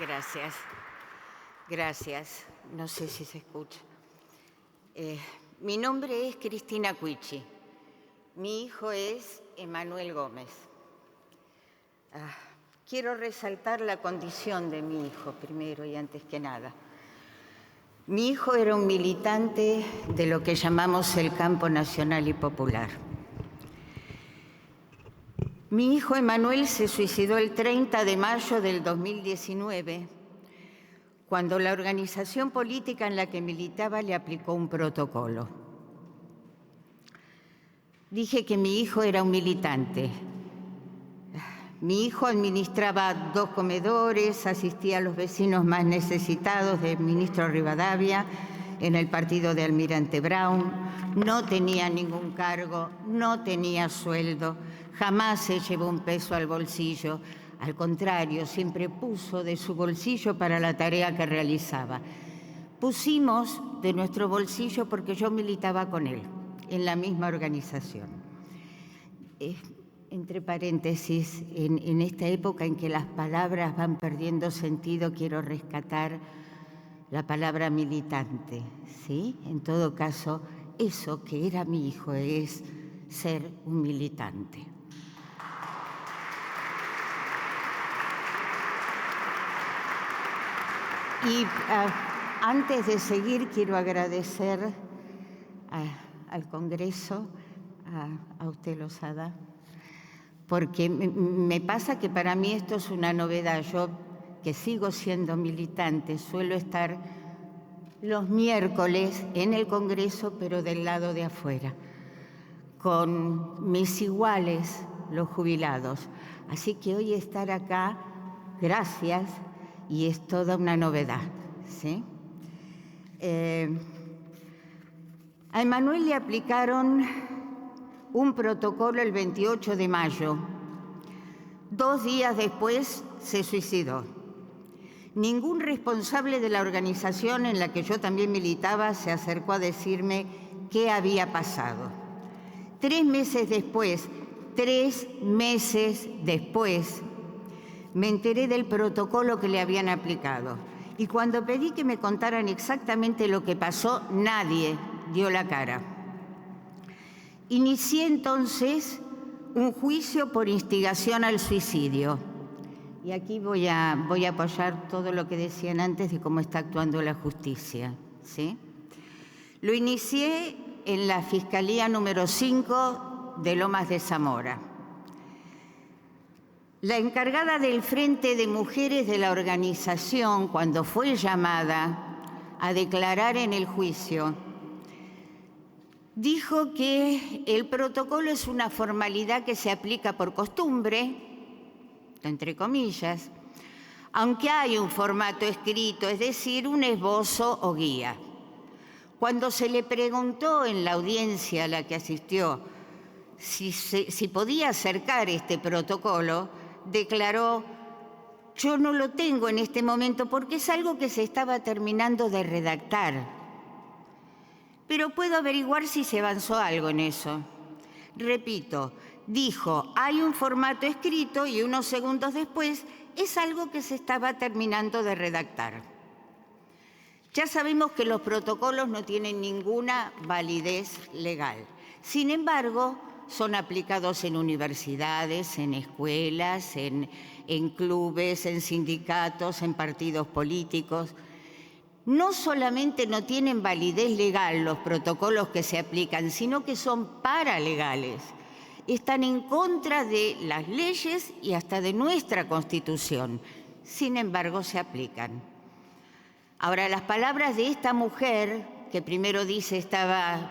Gracias. Gracias. No sé si se escucha. Mi nombre es Cristina Cuichi. Mi hijo es Emanuel Gómez. Quiero resaltar la condición de mi hijo primero y antes que nada. Mi hijo era un militante de lo que llamamos el campo nacional y popular. Mi hijo Emanuel se suicidó el 30 de mayo del 2019, cuando la organización política en la que militaba le aplicó un protocolo. Dije que mi hijo era un militante. Mi hijo administraba 2 comedores, asistía a los vecinos más necesitados del ministro Rivadavia en el partido de Almirante Brown, no tenía ningún cargo, no tenía sueldo, jamás se llevó un peso al bolsillo. Al contrario, siempre puso de su bolsillo para la tarea que realizaba. Pusimos de nuestro bolsillo porque yo militaba con él en la misma organización. Entre paréntesis, en esta época en que las palabras van perdiendo sentido, quiero rescatar la palabra militante, ¿sí? En todo caso, eso que era mi hijo es ser un militante. Y antes de seguir, quiero agradecer al Congreso, a usted, Lozada, porque me pasa que para mí esto es una novedad. Yo, que sigo siendo militante, suelo estar los miércoles en el Congreso, pero del lado de afuera, con mis iguales, los jubilados. Así que hoy estar acá, gracias, y es toda una novedad, ¿sí? A Emanuel le aplicaron un protocolo el 28 de mayo. 2 días después se suicidó. Ningún responsable de la organización en la que yo también militaba se acercó a decirme qué había pasado. 3 meses después, me enteré del protocolo que le habían aplicado. Y cuando pedí que me contaran exactamente lo que pasó, nadie dio la cara. Inicié entonces un juicio por instigación al suicidio. Y aquí voy a apoyar todo lo que decían antes de cómo está actuando la justicia, ¿sí? Lo inicié en la Fiscalía número 5 de Lomas de Zamora. La encargada del Frente de Mujeres de la organización, cuando fue llamada a declarar en el juicio, dijo que el protocolo es una formalidad que se aplica por costumbre, entre comillas, aunque hay un formato escrito, es decir, un esbozo o guía. Cuando se le preguntó en la audiencia a la que asistió si podía acercar este protocolo, declaró: yo no lo tengo en este momento porque es algo que se estaba terminando de redactar, pero puedo averiguar si se avanzó algo en eso. Repito, dijo, hay un formato escrito, y unos segundos después, es algo que se estaba terminando de redactar. Ya sabemos que los protocolos no tienen ninguna validez legal. Sin embargo, son aplicados en universidades, en escuelas, en clubes, en sindicatos, en partidos políticos. No solamente no tienen validez legal los protocolos que se aplican, sino que son paralegales. Están en contra de las leyes y hasta de nuestra Constitución. Sin embargo, se aplican. Ahora, las palabras de esta mujer, que primero dice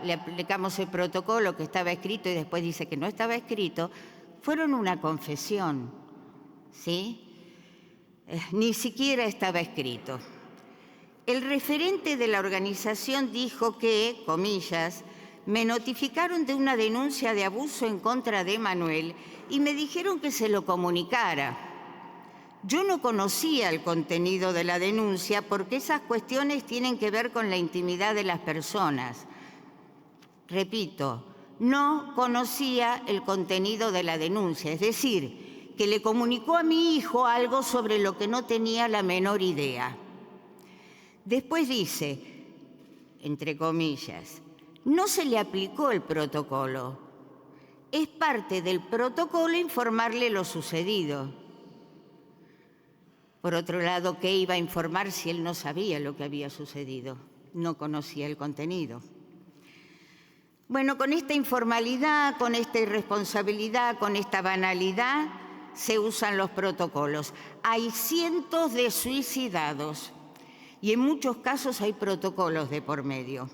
le aplicamos el protocolo que estaba escrito y después dice que no estaba escrito, fueron una confesión, ¿sí? Ni siquiera estaba escrito. El referente de la organización dijo que, comillas, me notificaron de una denuncia de abuso en contra de Emanuel y me dijeron que se lo comunicara. Yo no conocía el contenido de la denuncia porque esas cuestiones tienen que ver con la intimidad de las personas. Repito, no conocía el contenido de la denuncia, es decir, que le comunicó a mi hijo algo sobre lo que no tenía la menor idea. Después dice, entre comillas, no se le aplicó el protocolo. Es parte del protocolo informarle lo sucedido. Por otro lado, ¿qué iba a informar si él no sabía lo que había sucedido? No conocía el contenido. Bueno, con esta informalidad, con esta irresponsabilidad, con esta banalidad, se usan los protocolos. Hay cientos de suicidados y en muchos casos hay protocolos de por medio.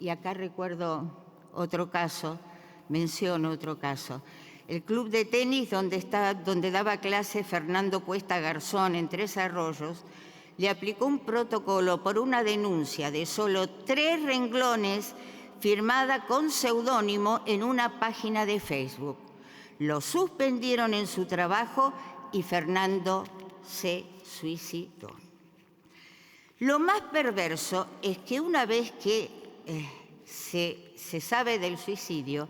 Y acá recuerdo otro caso, menciono otro caso. El club de tenis donde daba clase Fernando Cuesta Garzón en Tres Arroyos, le aplicó un protocolo por una denuncia de solo 3 renglones firmada con seudónimo en una página de Facebook. Lo suspendieron en su trabajo y Fernando se suicidó. Lo más perverso es que una vez que se sabe del suicidio,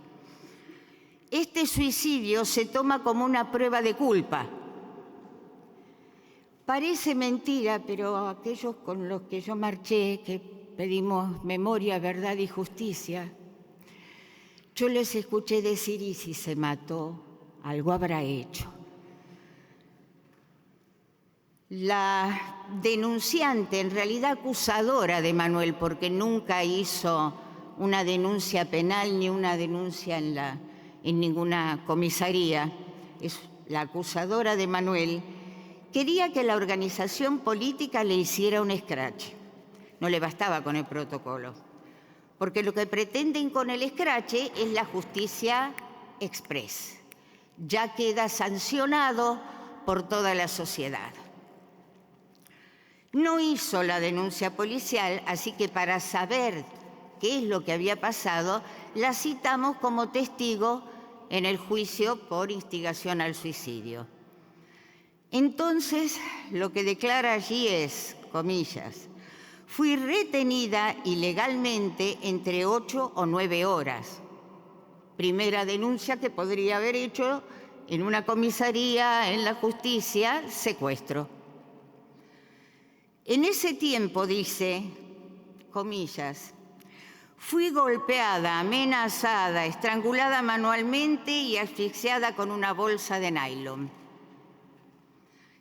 este suicidio se toma como una prueba de culpa. Parece mentira, pero aquellos con los que yo marché, que pedimos memoria, verdad y justicia, yo les escuché decir, y si se mató, algo habrá hecho. La denunciante, en realidad acusadora de Manuel, porque nunca hizo una denuncia penal ni una denuncia en ninguna comisaría, es la acusadora de Manuel, quería que la organización política le hiciera un escrache. No le bastaba con el protocolo, porque lo que pretenden con el escrache es la justicia express. Ya queda sancionado por toda la sociedad. No hizo la denuncia policial, así que para saber qué es lo que había pasado, la citamos como testigo en el juicio por instigación al suicidio. Entonces, lo que declara allí es, comillas, fui retenida ilegalmente entre 8 o 9 horas. Primera denuncia que podría haber hecho en una comisaría, en la justicia, secuestro. En ese tiempo, dice, comillas, fui golpeada, amenazada, estrangulada manualmente y asfixiada con una bolsa de nylon.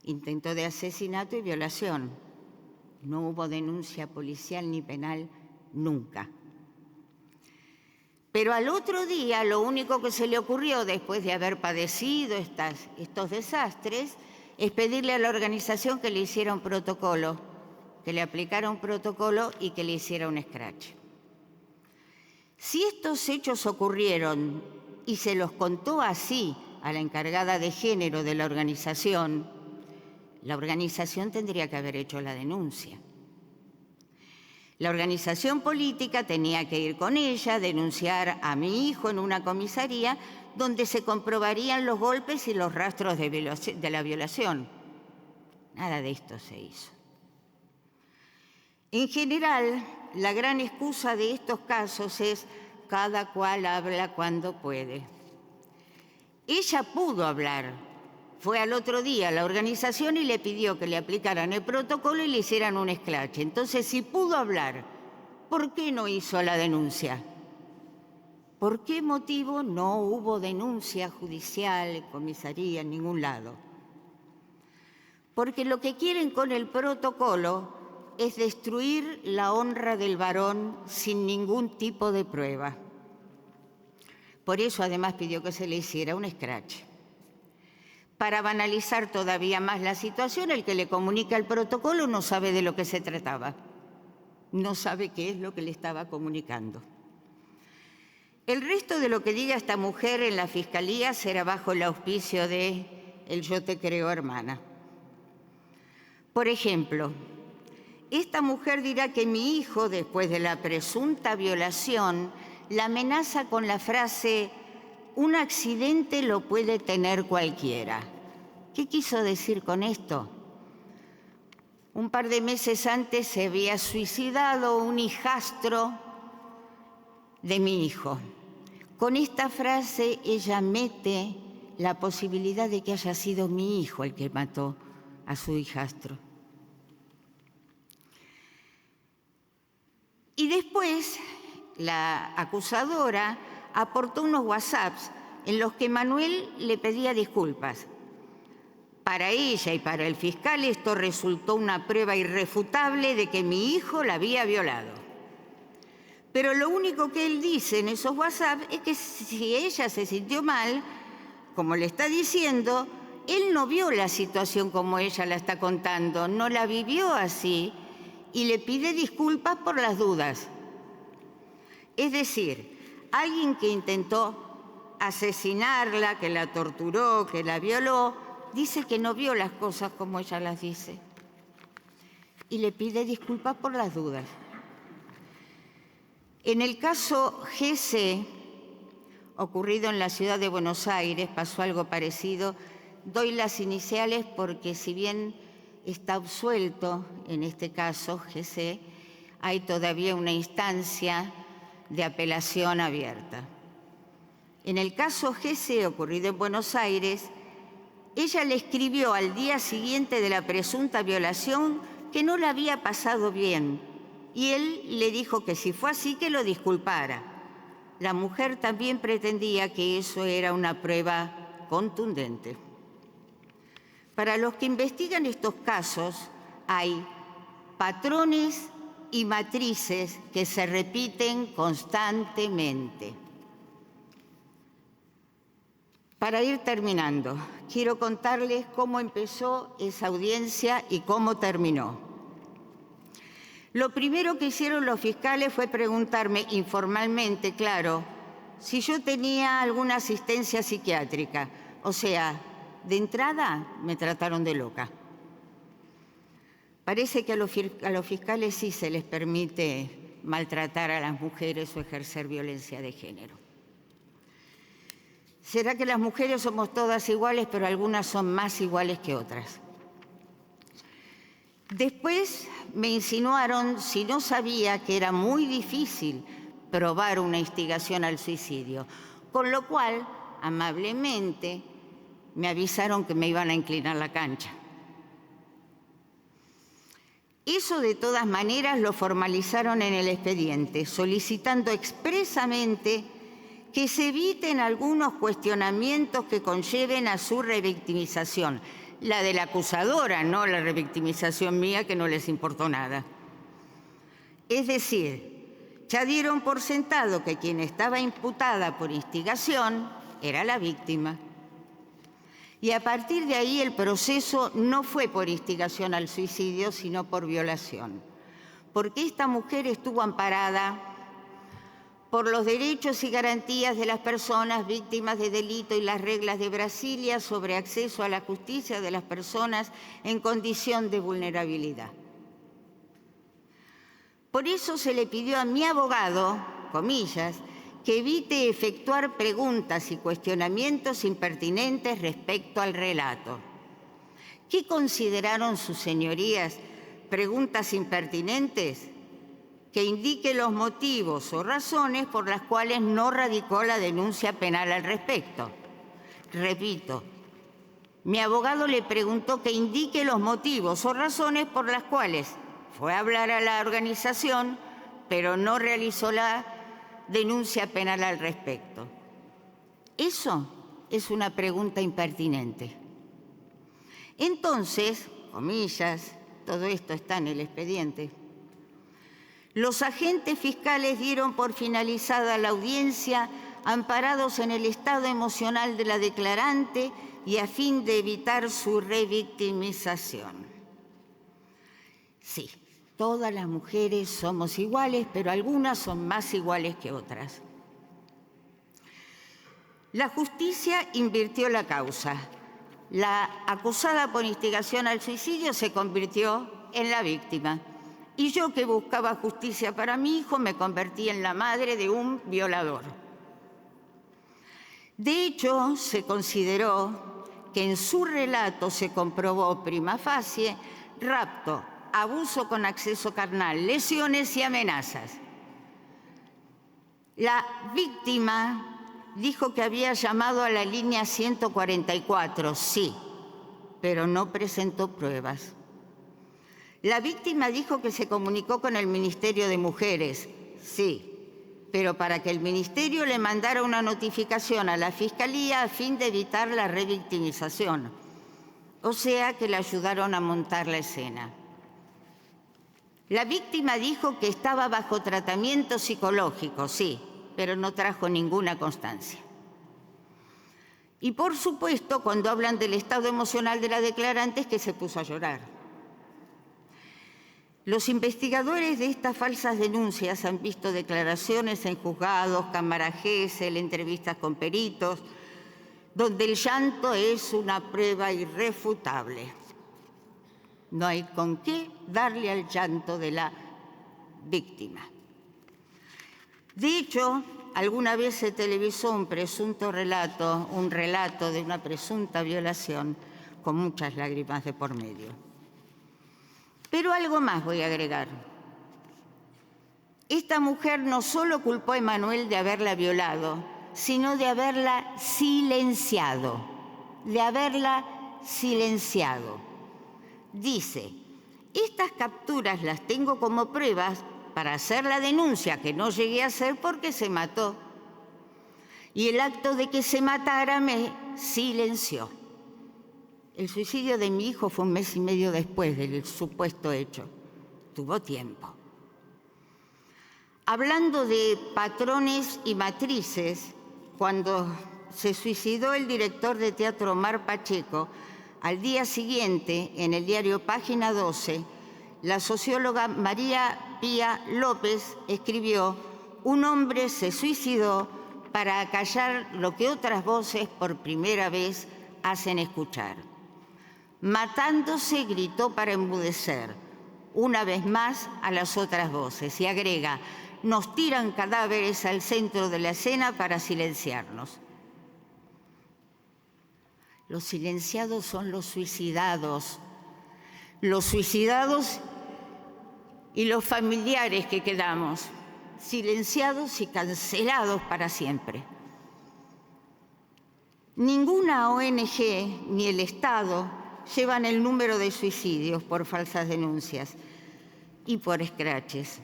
Intento de asesinato y violación. No hubo denuncia policial ni penal nunca. Pero al otro día, lo único que se le ocurrió, después de haber padecido estos desastres, es pedirle a la organización que le hiciera un protocolo, que le aplicara un protocolo y que le hiciera un escrache. Si estos hechos ocurrieron y se los contó así a la encargada de género de la organización tendría que haber hecho la denuncia. La organización política tenía que ir con ella, denunciar a mi hijo en una comisaría donde se comprobarían los golpes y los rastros de la violación. Nada de esto se hizo. En general, la gran excusa de estos casos es cada cual habla cuando puede. Ella pudo hablar. Fue al otro día a la organización y le pidió que le aplicaran el protocolo y le hicieran un escrache. Entonces, si pudo hablar, ¿por qué no hizo la denuncia? ¿Por qué motivo no hubo denuncia judicial, comisaría, en ningún lado? Porque lo que quieren con el protocolo es destruir la honra del varón sin ningún tipo de prueba. Por eso, además, pidió que se le hiciera un escrache. Para banalizar todavía más la situación, el que le comunica el protocolo no sabe de lo que se trataba. No sabe qué es lo que le estaba comunicando. El resto de lo que diga esta mujer en la fiscalía será bajo el auspicio de el yo te creo, hermana. Por ejemplo, esta mujer dirá que mi hijo, después de la presunta violación, la amenaza con la frase un accidente lo puede tener cualquiera. ¿Qué quiso decir con esto? Un par de meses antes se había suicidado un hijastro de mi hijo. Con esta frase ella mete la posibilidad de que haya sido mi hijo el que mató a su hijastro. Y después, la acusadora aportó unos WhatsApps en los que Manuel le pedía disculpas. Para ella y para el fiscal esto resultó una prueba irrefutable de que mi hijo la había violado. Pero lo único que él dice en esos WhatsApp es que si ella se sintió mal, como le está diciendo, él no vio la situación como ella la está contando, no la vivió así y le pide disculpas por las dudas. Es decir, alguien que intentó asesinarla, que la torturó, que la violó, dice que no vio las cosas como ella las dice y le pide disculpas por las dudas. En el caso GC, ocurrido en la ciudad de Buenos Aires, pasó algo parecido. Doy las iniciales porque si bien está absuelto en este caso GC, hay todavía una instancia de apelación abierta. En el caso GC, ocurrido en Buenos Aires, ella le escribió al día siguiente de la presunta violación que no la había pasado bien y él le dijo que si fue así que lo disculpara. La mujer también pretendía que eso era una prueba contundente. Para los que investigan estos casos, hay patrones y matrices que se repiten constantemente. Para ir terminando, quiero contarles cómo empezó esa audiencia y cómo terminó. Lo primero que hicieron los fiscales fue preguntarme informalmente, claro, si yo tenía alguna asistencia psiquiátrica. O sea, de entrada me trataron de loca. Parece que a los fiscales sí se les permite maltratar a las mujeres o ejercer violencia de género. ¿Será que las mujeres somos todas iguales, pero algunas son más iguales que otras? Después me insinuaron si no sabía que era muy difícil probar una instigación al suicidio, con lo cual, amablemente, me avisaron que me iban a inclinar la cancha. Eso, de todas maneras, lo formalizaron en el expediente, solicitando expresamente que se eviten algunos cuestionamientos que conlleven a su revictimización. La de la acusadora, no la revictimización mía, que no les importó nada. Es decir, ya dieron por sentado que quien estaba imputada por instigación era la víctima. Y a partir de ahí el proceso no fue por instigación al suicidio, sino por violación. Porque esta mujer estuvo amparada por los derechos y garantías de las personas víctimas de delito y las reglas de Brasilia sobre acceso a la justicia de las personas en condición de vulnerabilidad. Por eso se le pidió a mi abogado, comillas, que evite efectuar preguntas y cuestionamientos impertinentes respecto al relato. ¿Qué consideraron sus señorías preguntas impertinentes? Que indique los motivos o razones por las cuales no radicó la denuncia penal al respecto. Repito, mi abogado le preguntó que indique los motivos o razones por las cuales fue a hablar a la organización, pero no realizó la denuncia penal al respecto. Eso es una pregunta impertinente. Entonces, comillas, todo esto está en el expediente, los agentes fiscales dieron por finalizada la audiencia amparados en el estado emocional de la declarante y a fin de evitar su revictimización. Sí, todas las mujeres somos iguales, pero algunas son más iguales que otras. La justicia invirtió la causa. La acusada por instigación al suicidio se convirtió en la víctima. Y yo, que buscaba justicia para mi hijo, me convertí en la madre de un violador. De hecho, se consideró que en su relato se comprobó prima facie rapto, abuso con acceso carnal, lesiones y amenazas. La víctima dijo que había llamado a la línea 144, sí, pero no presentó pruebas. La víctima dijo que se comunicó con el Ministerio de Mujeres, sí, pero para que el Ministerio le mandara una notificación a la Fiscalía a fin de evitar la revictimización. O sea que le ayudaron a montar la escena. La víctima dijo que estaba bajo tratamiento psicológico, sí, pero no trajo ninguna constancia. Y por supuesto, cuando hablan del estado emocional de la declarante, es que se puso a llorar. Los investigadores de estas falsas denuncias han visto declaraciones en juzgados, cámara Gesell, entrevistas con peritos, donde el llanto es una prueba irrefutable. No hay con qué darle al llanto de la víctima. De hecho, alguna vez se televisó un relato de una presunta violación con muchas lágrimas de por medio. Pero algo más voy a agregar. Esta mujer no solo culpó a Emanuel de haberla violado, sino de haberla silenciado. Dice, estas capturas las tengo como pruebas para hacer la denuncia que no llegué a hacer porque se mató. Y el acto de que se matara me silenció. El suicidio de mi hijo fue 1 mes y medio después del supuesto hecho. Tuvo tiempo. Hablando de patrones y matrices, cuando se suicidó el director de teatro Omar Pacheco, al día siguiente, en el diario Página 12, la socióloga María Pía López escribió: un hombre se suicidó para acallar lo que otras voces por primera vez hacen escuchar. Matándose gritó para enmudecer, una vez más, a las otras voces. Y agrega, nos tiran cadáveres al centro de la escena para silenciarnos. Los silenciados son los suicidados y los familiares que quedamos, silenciados y cancelados para siempre. Ninguna ONG ni el Estado llevan el número de suicidios por falsas denuncias y por escraches.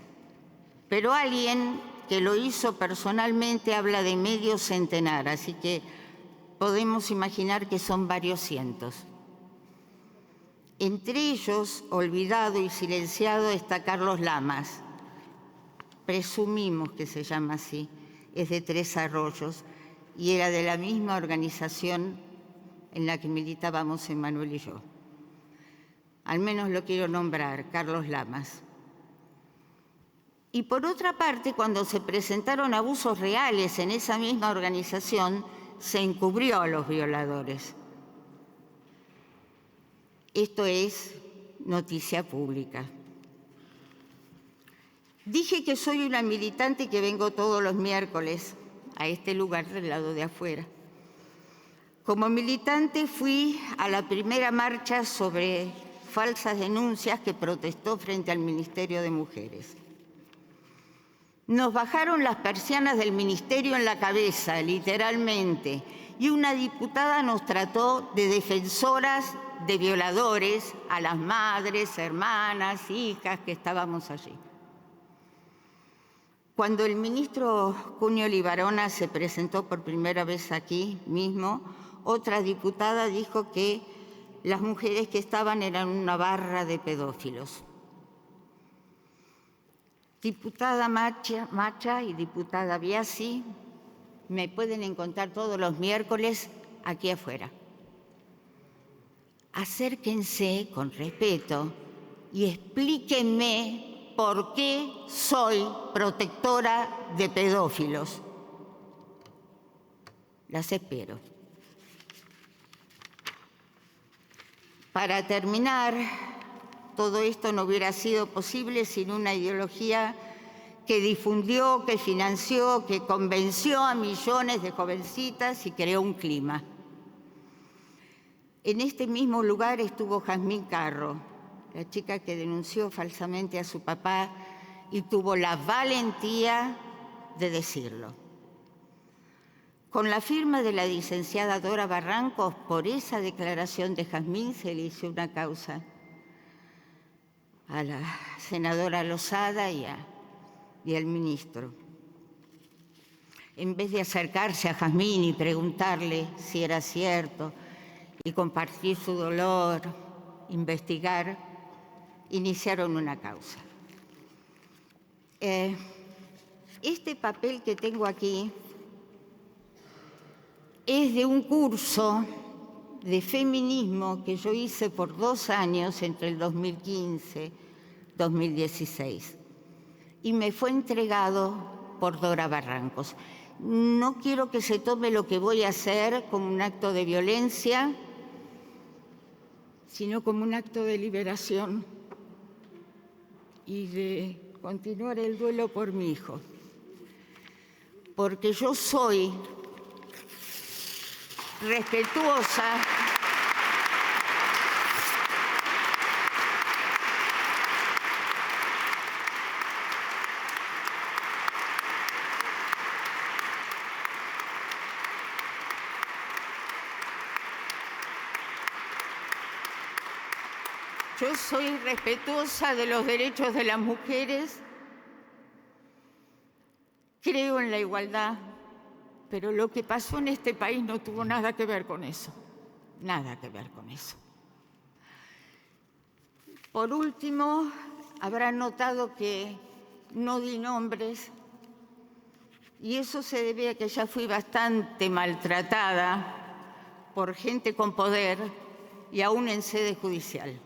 Pero alguien que lo hizo personalmente habla de medio centenar, así que podemos imaginar que son varios cientos. Entre ellos, olvidado y silenciado, está Carlos Lamas. Presumimos que se llama así, es de Tres Arroyos y era de la misma organización en la que militábamos Emanuel y yo. Al menos lo quiero nombrar, Carlos Lamas. Y por otra parte, cuando se presentaron abusos reales en esa misma organización, se encubrió a los violadores. Esto es noticia pública. Dije que soy una militante y que vengo todos los miércoles a este lugar del lado de afuera. Como militante fui a la primera marcha sobre falsas denuncias que protestó frente al Ministerio de Mujeres. Nos bajaron las persianas del ministerio en la cabeza, literalmente, y una diputada nos trató de defensoras de violadores a las madres, hermanas, hijas que estábamos allí. Cuando el ministro Cunio Libarona se presentó por primera vez aquí mismo, otra diputada dijo que las mujeres que estaban eran una barra de pedófilos. Diputada Macha y diputada Biasi, me pueden encontrar todos los miércoles aquí afuera. Acérquense con respeto y explíquenme por qué soy protectora de pedófilos. Las espero. Para terminar, todo esto no hubiera sido posible sin una ideología que difundió, que financió, que convenció a millones de jovencitas y creó un clima. En este mismo lugar estuvo Jazmín Carro, la chica que denunció falsamente a su papá y tuvo la valentía de decirlo. Con la firma de la licenciada Dora Barrancos, por esa declaración de Jazmín se le hizo una causa a la senadora Lozada y al ministro. En vez de acercarse a Jazmín y preguntarle si era cierto y compartir su dolor, investigar, iniciaron una causa. Este papel que tengo aquí es de un curso de feminismo que yo hice por 2 años entre el 2015 y 2016 y me fue entregado por Dora Barrancos. No quiero que se tome lo que voy a hacer como un acto de violencia, sino como un acto de liberación y de continuar el duelo por mi hijo. Porque yo soy respetuosa de los derechos de las mujeres, creo en la igualdad, pero lo que pasó en este país no tuvo nada que ver con eso, nada que ver con eso. Por último, habrán notado que no di nombres y eso se debe a que ya fui bastante maltratada por gente con poder y aún en sede judicial.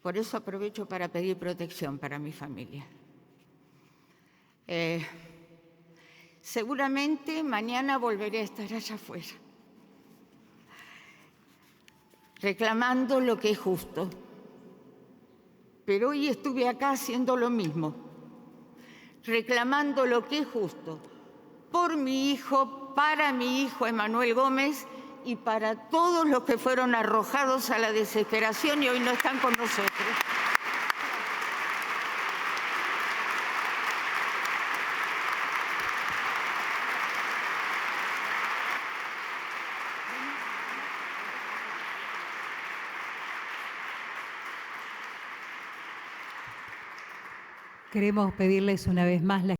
Por eso aprovecho para pedir protección para mi familia. Seguramente mañana volveré a estar allá afuera, reclamando lo que es justo. Pero hoy estuve acá haciendo lo mismo, reclamando lo que es justo por mi hijo, para mi hijo Emanuel Gómez y para todos los que fueron arrojados a la desesperación y hoy no están con nosotros. Queremos pedirles una vez más la